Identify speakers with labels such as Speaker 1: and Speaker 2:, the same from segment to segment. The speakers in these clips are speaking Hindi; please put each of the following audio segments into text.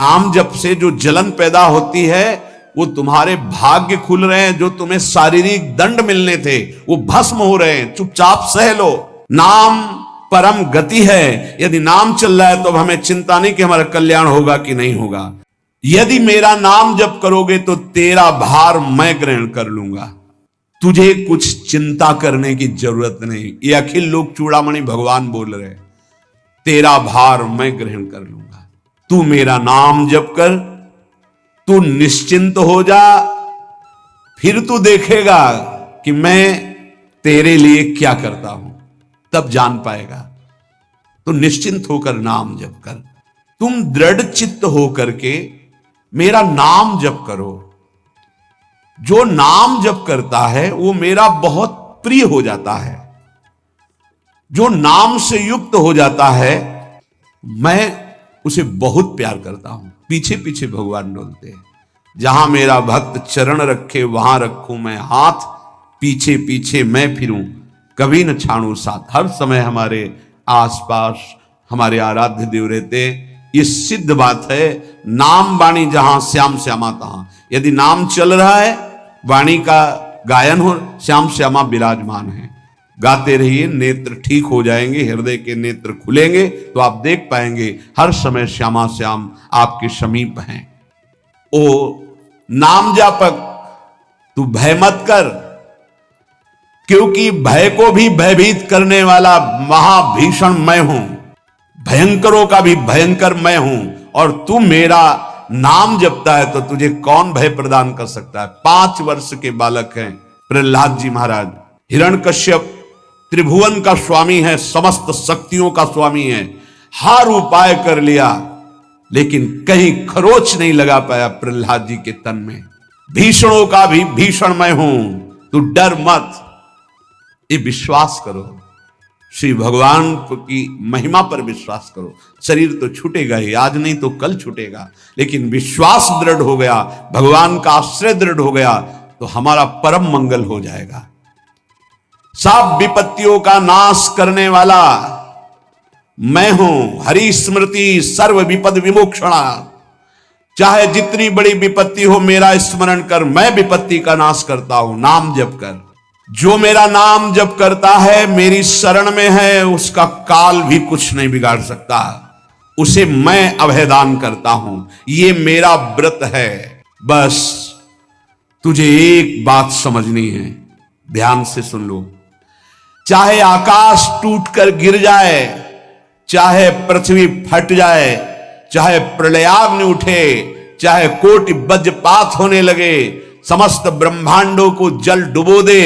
Speaker 1: नाम जप से जो जलन पैदा होती है वो तुम्हारे भाग्य खुल रहे हैं, जो तुम्हें शारीरिक दंड मिलने थे वो भस्म हो रहे हैं। चुपचाप सह लो। नाम परम गति है। यदि नाम चल रहा है तो अब हमें चिंता नहीं कि हमारा कल्याण होगा कि नहीं होगा। यदि मेरा नाम जप करोगे तो तेरा भार मैं ग्रहण कर लूंगा। तुझे कुछ चिंता करने की जरूरत नहीं। ये अखिल लोक चूड़ामणि भगवान बोल रहे, तेरा भार मैं ग्रहण कर लूंगा। तू मेरा नाम जप कर, तू निश्चिंत हो जा, फिर तू देखेगा कि मैं तेरे लिए क्या करता हूं, तब जान पाएगा। तो निश्चिंत होकर नाम जप कर। तुम दृढ़ चित्त होकर के मेरा नाम जप करो। जो नाम जप करता है वो मेरा बहुत प्रिय हो जाता है। जो नाम से युक्त हो जाता है मैं उसे बहुत प्यार करता हूं। पीछे पीछे भगवान डोलते हैं। जहां मेरा भक्त चरण रखे वहां रखूं मैं हाथ, पीछे पीछे मैं फिरूं कभी न छाड़ू साथ। हर समय हमारे आसपास हमारे आराध्य देव रहते। ये सिद्ध बात है। नाम वाणी जहां श्याम श्यामा तहां। यदि नाम चल रहा है, वाणी का गायन हो, श्याम श्यामा विराजमान है। गाते रहिए, नेत्र ठीक हो जाएंगे, हृदय के नेत्र खुलेंगे तो आप देख पाएंगे हर समय श्यामा श्याम आपके समीप हैं। ओ नाम जापक, तू भय मत कर, क्योंकि भय को भी भयभीत करने वाला महाभीषण मैं हूं। भयंकरों का भी भयंकर मैं हूं। और तू मेरा नाम जपता है तो तुझे कौन भय प्रदान कर सकता है। 5 वर्ष के बालक हैं प्रहलाद जी महाराज। हिरण्यकश्यप त्रिभुवन का स्वामी है, समस्त शक्तियों का स्वामी है। हर उपाय कर लिया लेकिन कहीं खरोच नहीं लगा पाया प्रहलाद जी के तन में। भीषणों का भी भीषण मैं हूं, तू डर मत। ये विश्वास करो, श्री भगवान की महिमा पर विश्वास करो। शरीर तो छूटेगा ही, आज नहीं तो कल छूटेगा, लेकिन विश्वास दृढ़ हो गया, भगवान का आश्रय दृढ़ हो गया तो हमारा परम मंगल हो जाएगा। सब विपत्तियों का नाश करने वाला मैं हूं। हरि स्मृति सर्व विपद विमोक्षणा। चाहे जितनी बड़ी विपत्ति हो मेरा स्मरण कर, मैं विपत्ति का नाश करता हूं। नाम जप कर। जो मेरा नाम जप करता है, मेरी शरण में है, उसका काल भी कुछ नहीं बिगाड़ सकता। उसे मैं अभयदान करता हूं। ये मेरा व्रत है। बस तुझे एक बात समझनी है, ध्यान से सुन लो। चाहे आकाश टूटकर गिर जाए, चाहे पृथ्वी फट जाए, चाहे प्रलयाग्नि उठे, चाहे कोटि वज्रपात होने लगे, समस्त ब्रह्मांडों को जल डुबो दे,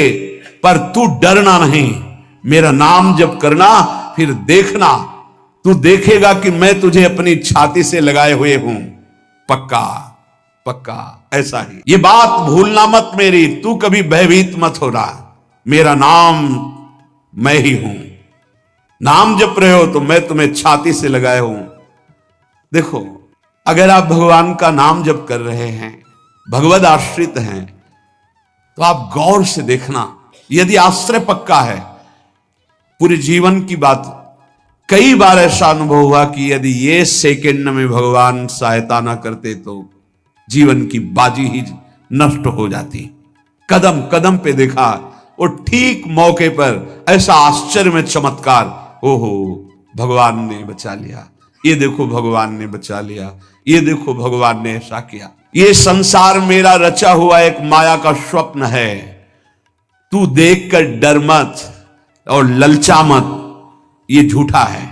Speaker 1: पर तू डरना नहीं। मेरा नाम जप करना, फिर देखना, तू देखेगा कि मैं तुझे अपनी छाती से लगाए हुए हूं। पक्का पक्का ऐसा ही। ये बात भूलना मत मेरी। तू कभी भयभीत मत हो रहा। मेरा नाम मैं ही हूं। नाम जप रहे हो तो मैं तुम्हें छाती से लगाए हूं। देखो, अगर आप भगवान का नाम जप कर रहे हैं, भगवद आश्रित हैं, तो आप गौर से देखना। यदि आश्रय पक्का है, पूरे जीवन की बात, कई बार ऐसा अनुभव हुआ कि यदि ये सेकंड में भगवान सहायता ना करते तो जीवन की बाजी ही नष्ट हो जाती। कदम कदम पे देखा, और ठीक मौके पर ऐसा आश्चर्य में चमत्कार। ओहो, भगवान ने बचा लिया। ये देखो भगवान ने बचा लिया। ये देखो भगवान ने ऐसा किया। ये संसार मेरा रचा हुआ एक माया का स्वप्न है। तू देखकर डर मत और ललचा मत, ये झूठा है।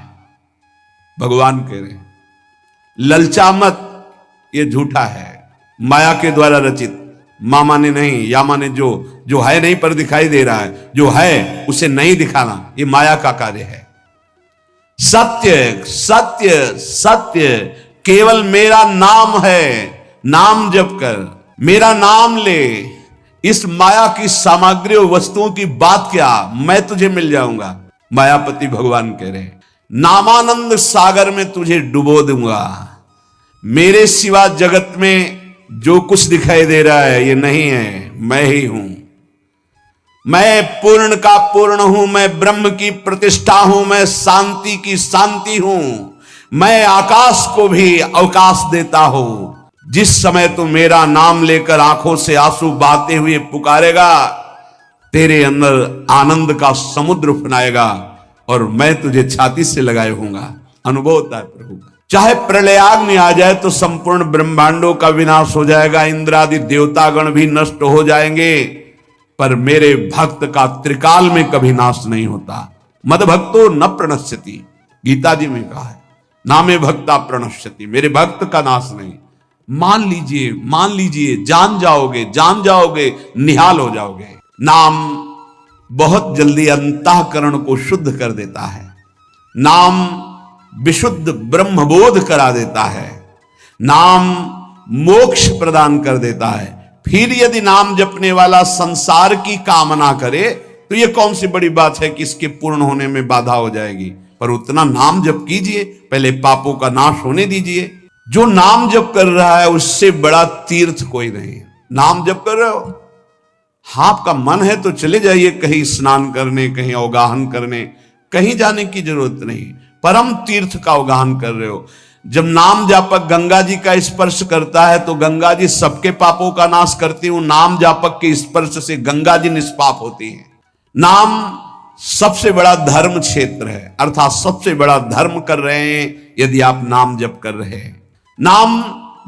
Speaker 1: भगवान कह रहे हैं ललचा मत, ये झूठा है, माया के द्वारा रचित। मामा ने नहीं, यामा ने जो है नहीं पर दिखाई दे रहा है, जो है उसे नहीं दिखाना, ये माया का कार्य है। सत्य सत्य सत्य केवल मेरा नाम है। नाम जप कर, मेरा नाम ले। इस माया की सामग्री और वस्तुओं की बात क्या, मैं तुझे मिल जाऊंगा। मायापति भगवान कह रहे हैं नामानंद सागर में तुझे डुबो दूंगा। मेरे सिवा जगत में जो कुछ दिखाई दे रहा है ये नहीं है, मैं ही हूं। मैं पूर्ण का पूर्ण हूं, मैं ब्रह्म की प्रतिष्ठा हूं, मैं शांति की शांति हूं, मैं आकाश को भी अवकाश देता हूं। जिस समय तू मेरा नाम लेकर आंखों से आंसू बहाते हुए पुकारेगा, तेरे अंदर आनंद का समुद्र उफनाएगा और मैं तुझे छाती से लगाए होऊंगा। अनुभव होता है प्रभु का। चाहे प्रलयाग्नि आ जाए तो संपूर्ण ब्रह्मांडों का विनाश हो जाएगा, इंद्र आदि देवतागण भी नष्ट हो जाएंगे, पर मेरे भक्त का त्रिकाल में कभी नाश नहीं होता। मद भक्तो न प्रणश्यति, गीता जी में कहा है, नामे भक्ता प्रणश्यति, मेरे भक्त का नाश नहीं। मान लीजिए, जान जाओगे, निहाल हो जाओगे। नाम बहुत जल्दी अंतःकरण को शुद्ध कर देता है। नाम विशुद्ध ब्रह्मबोध करा देता है। नाम मोक्ष प्रदान कर देता है। फिर यदि नाम जपने वाला संसार की कामना करे तो यह कौन सी बड़ी बात है कि इसके पूर्ण होने में बाधा हो जाएगी। पर उतना नाम जप कीजिए, पहले पापों का नाश होने दीजिए। जो नाम जप कर रहा है उससे बड़ा तीर्थ कोई नहीं। नाम जप कर रहे हो, आपका मन है तो चले जाइए कहीं स्नान करने, कहीं अवगाहन करने, कहीं जाने की जरूरत नहीं। परम तीर्थ का अवगाहन कर रहे हो। जब नाम जापक गंगा जी का स्पर्श करता है तो गंगा जी सबके पापों का नाश करती हूं। नाम जापक के स्पर्श से गंगा जी निष्पाप होती है। नाम सबसे बड़ा धर्म क्षेत्र है, अर्थात सबसे बड़ा धर्म कर रहे हैं यदि आप नाम जप कर रहे हैं। नाम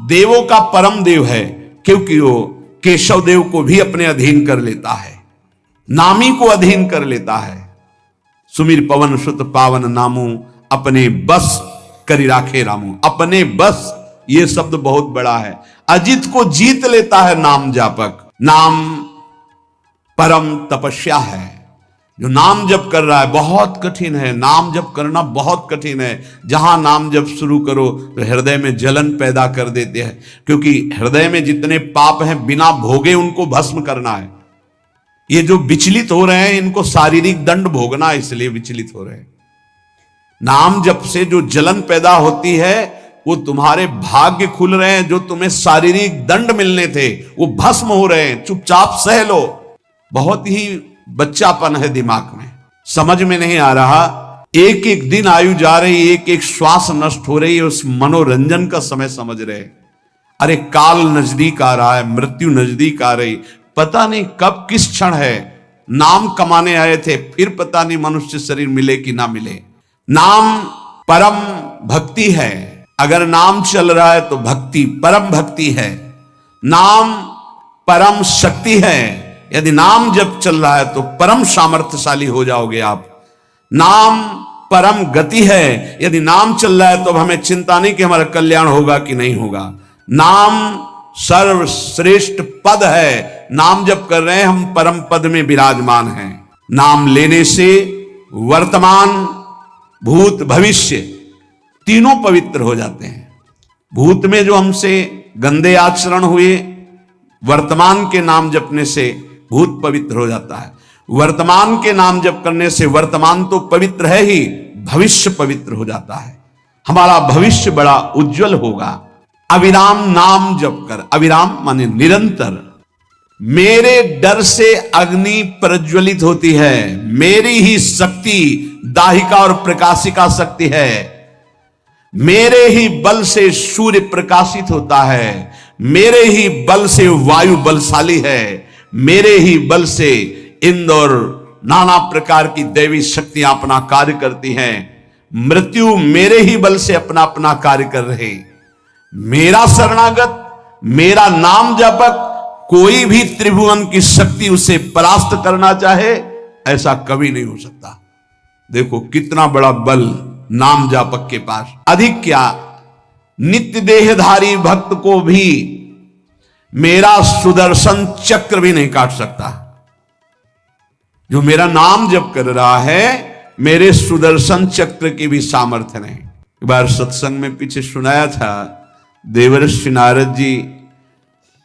Speaker 1: देवों का परम देव है, क्योंकि वो केशव देव को भी अपने अधीन कर लेता है, नामी को अधीन कर लेता है। सुमिर पवन सुत पावन नामू, अपने बस करी राखे रामू। अपने बस, ये शब्द बहुत बड़ा है। अजित को जीत लेता है नाम जापक। नाम परम तपस्या है। जो नाम जप कर रहा है, बहुत कठिन है, नाम जप करना बहुत कठिन है। जहां नाम जप शुरू करो तो हृदय में जलन पैदा कर देते हैं, क्योंकि हृदय में जितने पाप हैं बिना भोगे उनको भस्म करना है। ये जो विचलित हो रहे हैं इनको शारीरिक दंड भोगना, इसलिए विचलित हो रहे हैं। नाम जप से जो जलन पैदा होती है वो तुम्हारे भाग्य खुल रहे हैं। जो तुम्हें शारीरिक दंड मिलने थे वो भस्म हो रहे हैं। चुपचाप सह लो। बहुत ही बच्चापन है दिमाग में, समझ में नहीं आ रहा। एक एक दिन आयु जा रही, एक एक श्वास नष्ट हो रही है, उस मनोरंजन का समय समझ रहे। अरे काल नजदीक आ रहा है, मृत्यु नजदीक आ रही, पता नहीं कब किस क्षण है। नाम कमाने आए थे, फिर पता नहीं मनुष्य शरीर मिले कि ना मिले। नाम परम भक्ति है। अगर नाम चल रहा है तो भक्ति परम भक्ति है। नाम परम शक्ति है। यदि नाम जब चल रहा है तो परम सामर्थ्यशाली हो जाओगे आप। नाम परम गति है। यदि नाम चल रहा है तो अब हमें चिंता नहीं कि हमारा कल्याण होगा कि नहीं होगा। नाम सर्वश्रेष्ठ पद है। नाम जब कर रहे हैं हम परम पद में विराजमान हैं। नाम लेने से वर्तमान, भूत, भविष्य तीनों पवित्र हो जाते हैं। भूत में जो हमसे गंदे आचरण हुए, वर्तमान के नाम जपने से भूत पवित्र हो जाता है। वर्तमान के नाम जप करने से वर्तमान तो पवित्र है ही, भविष्य पवित्र हो जाता है। हमारा भविष्य बड़ा उज्जवल होगा। अविराम नाम जप कर, अविराम माने निरंतर। मेरे डर से अग्नि प्रज्वलित होती है। मेरी ही शक्ति दाहिका और प्रकाशिका शक्ति है। मेरे ही बल से सूर्य प्रकाशित होता है। मेरे ही बल से वायु बलशाली है। मेरे ही बल से इंद्र और नाना प्रकार की दैवी शक्तियां अपना कार्य करती हैं। मृत्यु मेरे ही बल से अपना अपना कार्य कर रहे। मेरा शरणागत, मेरा नाम जापक, कोई भी त्रिभुवन की शक्ति उसे परास्त करना चाहे ऐसा कभी नहीं हो सकता। देखो कितना बड़ा बल नाम जापक के पास। अधिक क्या, नित्य देहधारी भक्त को भी मेरा सुदर्शन चक्र भी नहीं काट सकता। जो मेरा नाम जप कर रहा है, मेरे सुदर्शन चक्र की भी सामर्थ्य नहीं। एक बार सत्संग में पीछे सुनाया था, देवर्षि नारद जी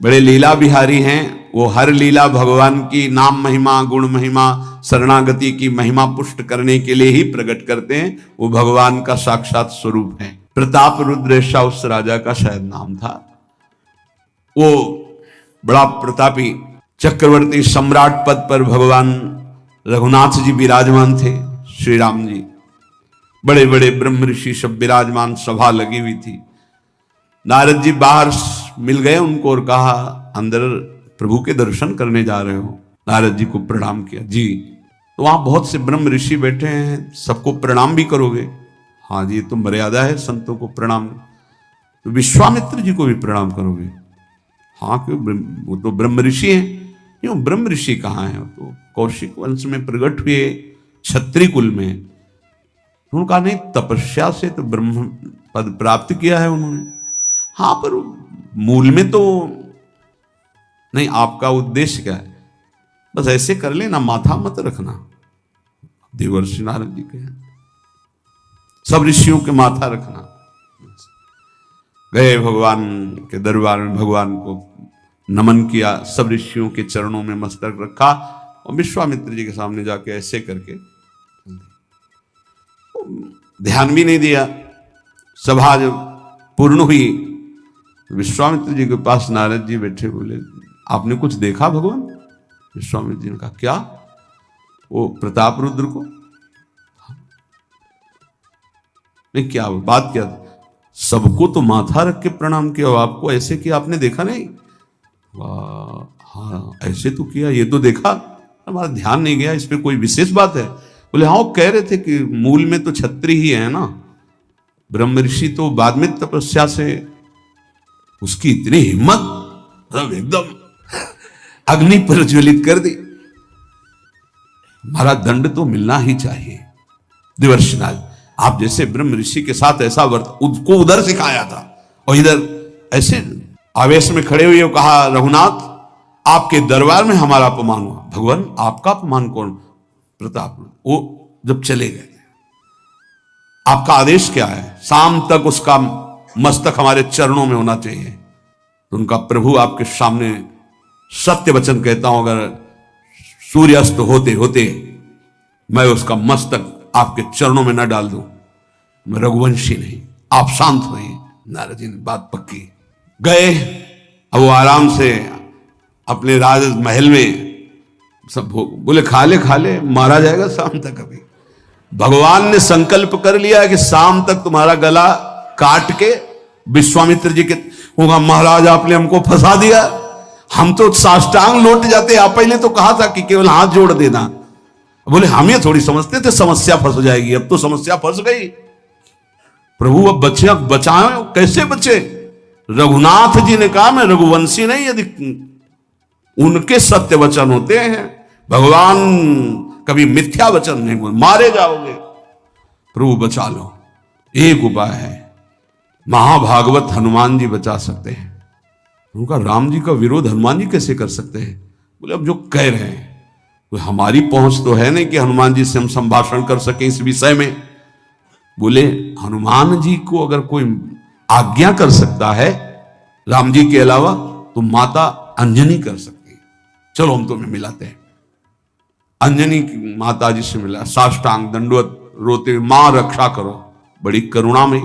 Speaker 1: बड़े लीला बिहारी हैं। वो हर लीला भगवान की नाम महिमा, गुण महिमा, शरणागति की महिमा पुष्ट करने के लिए ही प्रकट करते हैं। वो भगवान का साक्षात स्वरूप है। प्रताप रुद्र ऐसा उस राजा का शायद नाम था। वो बड़ा प्रतापी चक्रवर्ती सम्राट पद पर भगवान रघुनाथ जी विराजमान थे, श्री राम जी। बड़े बड़े ब्रह्म ऋषि सब विराजमान, सभा लगी हुई थी। नारद जी बाहर मिल गए उनको और कहा, अंदर प्रभु के दर्शन करने जा रहे हो? नारद जी को प्रणाम किया। जी। तो वहां बहुत से ब्रह्म ऋषि बैठे हैं, सबको प्रणाम भी करोगे? हाँ जी, तो मर्यादा है संतों को प्रणाम। तो विश्वामित्र जी को भी प्रणाम करोगे? हाँ, क्यों, वो तो ब्रह्म ऋषि हैं। क्यों, ब्रह्म ऋषि कहाँ हैं? तो कौशिक वंश में प्रकट हुए, क्षत्रिय कुल में। उनका नहीं, तपस्या से तो ब्रह्म पद प्राप्त किया है उन्होंने। हाँ, पर मूल में तो नहीं। आपका उद्देश्य क्या है? बस ऐसे कर लेना, माथा मत रखना। देवर्षि नारद जी के सब ऋषियों के माथा रखना। गए भगवान के दरबार में, भगवान को नमन किया, सब ऋषियों के चरणों में मस्तक रखा और विश्वामित्र जी के सामने जाके ऐसे करके ध्यान भी नहीं दिया। सभा जब पूर्ण हुई, विश्वामित्र जी के पास नारद जी बैठे, बोले, आपने कुछ देखा भगवान? विश्वामित्र जी ने कहा, क्या? वो प्रताप रुद्र को? नहीं, क्या बात क्या? सबको तो माथा रख के प्रणाम किया, आपको ऐसे किया, आपने देखा नहीं? वाह, हाँ ऐसे तो किया, ये तो देखा, हमारा ध्यान नहीं गया, इस पे कोई विशेष बात है? बोले, हाँ, वो कह रहे थे कि मूल में तो क्षत्रिय ही है ना, ब्रह्म ऋषि तो बाद में तपस्या से। उसकी इतनी हिम्मत, मतलब एकदम अग्नि प्रज्वलित कर दी। हमारा दंड तो मिलना ही चाहिए। देवर्षिनाथ, आप जैसे ब्रह्म ऋषि के साथ ऐसा उसको उधर सिखाया था और इधर ऐसे आवेश में खड़े हुए कहा, रघुनाथ आपके दरबार में हमारा अपमान हुआ। भगवान, आपका अपमान कौन? प्रताप। वो जब चले गए, आपका आदेश क्या है? शाम तक उसका मस्तक हमारे चरणों में होना चाहिए। तो उनका प्रभु आपके सामने सत्य वचन कहता हूं, अगर सूर्यास्त होते होते मैं उसका मस्तक आपके चरणों में न डाल दूं, मैं रघुवंशी नहीं। आप शांत हुए। नारद जी ने बात पक्की। गए, अब वो आराम से अपने राज महल में सब बोले, खा ले, मारा जाएगा शाम तक। अभी भगवान ने संकल्प कर लिया कि शाम तक तुम्हारा गला काट के विश्वामित्र जी के होगा, महाराज आपने हमको फंसा दिया, हम तो साष्टांग लौट जाते। आप पहले तो कहा था कि केवल हाथ जोड़ देना। बोले, हम ये थोड़ी समझते थे समस्या फंस जाएगी, अब तो समस्या फंस गई। प्रभु अब बचे, बचाए, कैसे बचे? रघुनाथ जी ने कहा, मैं रघुवंशी नहीं, यदि उनके सत्य वचन होते हैं, भगवान कभी मिथ्या वचन नहीं बोल, मारे जाओगे। प्रभु बचा लो। एक उपाय है, महाभागवत हनुमान जी बचा सकते हैं। उनका राम जी का विरोध हनुमान जी कैसे कर सकते हैं? बोले, अब जो कह रहे हैं तो हमारी पहुंच तो है नहीं कि हनुमान जी से हम संभाषण कर सके इस विषय में। बोले, हनुमान जी को अगर कोई आज्ञा कर सकता है राम जी के अलावा, तो माता अंजनी कर सकती है। चलो हम तुम्हें मिलाते हैं। अंजनी की माता जी से मिला, साष्टांग दंडवत रोते, मां रक्षा करो, बड़ी करुणा में।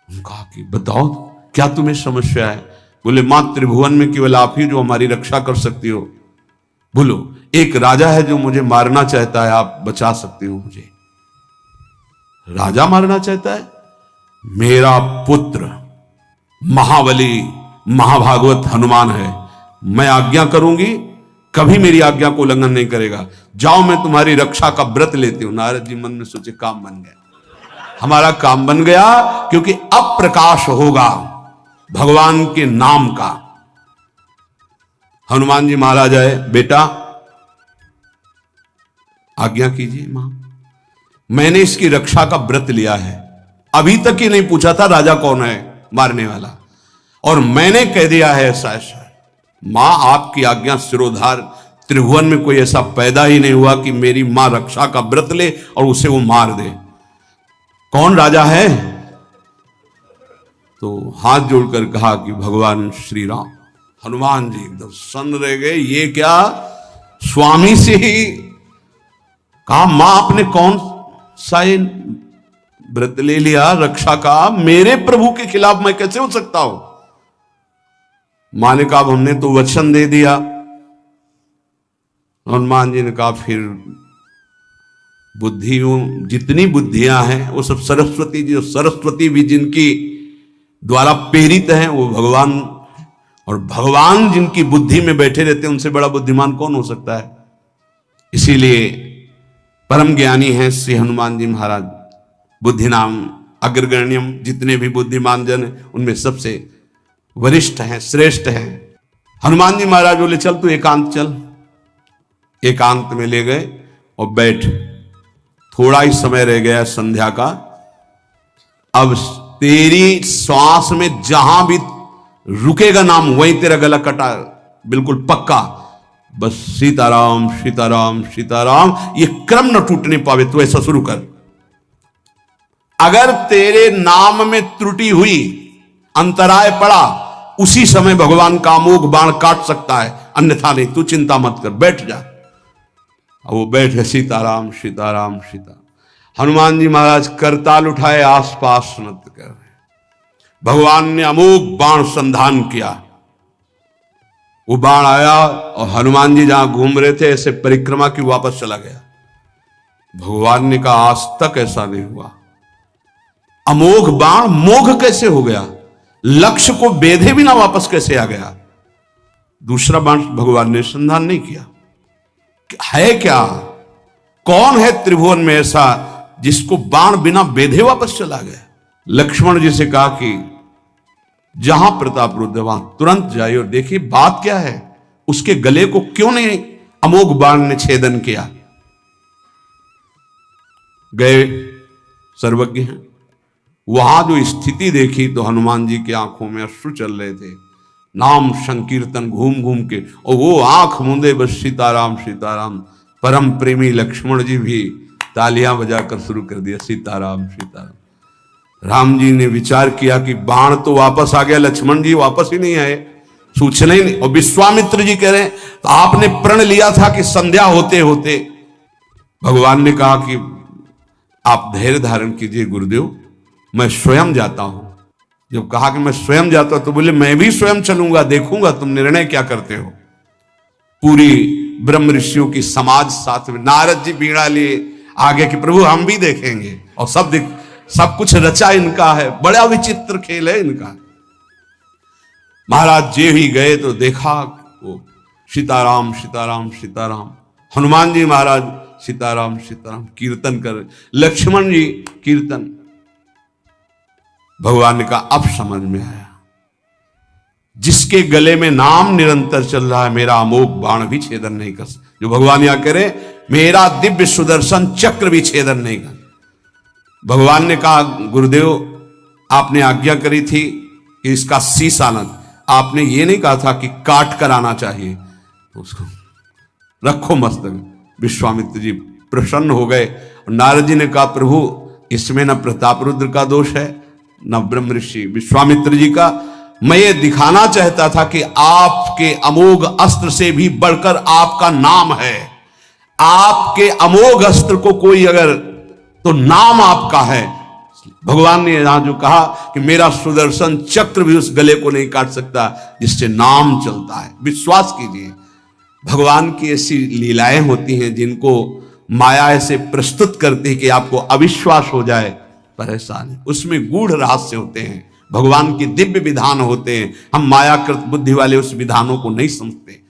Speaker 1: कहा कि बताओ क्या तुम्हें समस्या है? बोले, मां त्रिभुवन में केवल आप ही जो हमारी रक्षा कर सकती हो। बोलो, एक राजा है जो मुझे मारना चाहता है, आप बचा सकते हो मुझे? राजा मारना चाहता है? मेरा पुत्र महाबली महाभागवत हनुमान है, मैं आज्ञा करूंगी, कभी मेरी आज्ञा को उल्लंघन नहीं करेगा। जाओ, मैं तुम्हारी रक्षा का व्रत लेती हूं। नारद जी मन में सोचे, काम बन गया, हमारा काम बन गया, क्योंकि अब प्रकाश होगा भगवान के नाम का। हनुमान जी महाराज आए, बेटा आज्ञा कीजिए मां, मैंने इसकी रक्षा का व्रत लिया है। अभी तक ही नहीं पूछा था राजा कौन है मारने वाला, और मैंने कह दिया है ऐसा ऐसा। मां आपकी आज्ञा सिरोधार, त्रिभुवन में कोई ऐसा पैदा ही नहीं हुआ कि मेरी मां रक्षा का व्रत ले और उसे वो मार दे। कौन राजा है? तो हाथ जोड़कर कहा कि भगवान श्री राम। हनुमान जी एकदम सन्न रह गए, ये क्या? स्वामी से ही कहा, मां आपने कौन सा व्रत ले लिया रक्षा का? मेरे प्रभु के खिलाफ मैं कैसे हो सकता हूं? मां ने कहा, हमने तो वचन दे दिया। हनुमान जी ने कहा, फिर बुद्धियों जितनी बुद्धियां हैं वो सब सरस्वती जी, सरस्वती भी जिनकी द्वारा प्रेरित हैं वो भगवान, और भगवान जिनकी बुद्धि में बैठे रहते हैं उनसे बड़ा बुद्धिमान कौन हो सकता है। इसीलिए परम ज्ञानी हैं श्री हनुमान जी महाराज, बुद्धि नाम अग्रगण्यम, जितने भी बुद्धिमान जन हैं उनमें सबसे वरिष्ठ हैं, श्रेष्ठ हैं। हनुमान जी महाराज बोले चल तू एकांत चल। एकांत में ले गए और बैठ, थोड़ा ही समय रह गया संध्या का, अब तेरी श्वास में जहां भी रुकेगा नाम वहीं तेरा गला कटा, बिल्कुल पक्का। बस सीताराम सीताराम सीताराम, ये क्रम न टूटने पावे, तो ऐसा शुरू कर। अगर तेरे नाम में त्रुटि हुई, अंतराय पड़ा, उसी समय भगवान का अमोघ बाण काट सकता है, अन्यथा नहीं। तू चिंता मत कर, बैठ जा। अब वो बैठे, सीताराम सीताराम सीता। हनुमान जी महाराज करताल उठाए, आसपास नत कर रहे। भगवान ने अमोघ बाण संधान किया, वो बाण आया और हनुमान जी जहां घूम रहे थे ऐसे परिक्रमा की वापस चला गया। भगवान ने कहा आज तक ऐसा नहीं हुआ। अमोघ बाण मोघ कैसे हो गया, लक्ष्य को बेधे बिना वापस कैसे आ गया। दूसरा बाण भगवान ने संधान नहीं किया। है क्या, कौन है त्रिभुवन में ऐसा जिसको बाण बिना बेधे वापस चला गया। लक्ष्मण जी से कहा कि जहां प्रताप रुद्र वहां तुरंत जाइए और देखिए बात क्या है, उसके गले को क्यों नहीं अमोघ बाण ने छेदन किया। गए, सर्वज्ञ हैं। वहां जो स्थिति देखी तो हनुमान जी की आंखों में अश्रु चल रहे थे। नाम संकीर्तन घूम घूम के, और वो आंख मूंदे बस सीताराम सीताराम। परम प्रेमी लक्ष्मण जी भी तालियां बजाकर शुरू कर दिया, सीताराम सीताराम। राम जी ने विचार किया कि बाण तो वापस आ गया, लक्ष्मण जी वापस ही नहीं आए, सूचना ही नहीं। और विश्वामित्र जी कह रहे हैं तो आपने प्रण लिया था कि संध्या होते होते। भगवान ने कहा कि आप धैर्य धारण कीजिए गुरुदेव, मैं स्वयं जाता हूं। जब कहा कि मैं स्वयं जाता हूं तो बोले मैं भी स्वयं चलूंगा, देखूंगा तुम निर्णय क्या करते हो। पूरी ब्रह्म ऋषियों की समाज साथ में, नारद जी बीड़ा लिए आगे कि प्रभु हम भी देखेंगे, और सब कुछ रचा इनका है, बड़ा विचित्र खेल है इनका। महाराज जे ही गए तो देखा वो सीताराम सीताराम सीताराम। हनुमान जी महाराज सीताराम सीताराम कीर्तन कर, लक्ष्मण जी कीर्तन। भगवान ने कहा अब समझ में आया, जिसके गले में नाम निरंतर चल रहा है मेरा अमोघ बाण भी छेदन नहीं कर सकता। जो भगवान यहां करे मेरा दिव्य सुदर्शन चक्र भी छेदन नहीं कर। भगवान ने कहा गुरुदेव आपने आज्ञा करी थी कि इसका शीश आना, आपने ये नहीं कहा था कि काट कर आना चाहिए, तो उसको रखो मस्तक। विश्वामित्र जी प्रसन्न हो गए और नारद जी ने कहा प्रभु इसमें न प्रताप रुद्र का दोष है न ब्रह्म ऋषि विश्वामित्र जी का। मैं ये दिखाना चाहता था कि आपके अमोघ अस्त्र से भी बढ़कर आपका नाम है। आपके अमोघ अस्त्र को कोई अगर, तो नाम आपका है। भगवान ने यहां जो कहा कि मेरा सुदर्शन चक्र भी उस गले को नहीं काट सकता जिससे नाम चलता है। विश्वास कीजिए भगवान की ऐसी लीलाएं होती हैं जिनको माया ऐसे प्रस्तुत करती है कि आपको अविश्वास हो जाए, पर ऐसा नहीं। उसमें गूढ़ रहस्य होते हैं, भगवान के दिव्य विधान होते हैं। हम मायाकृत बुद्धि वाले उस विधानों को नहीं समझते।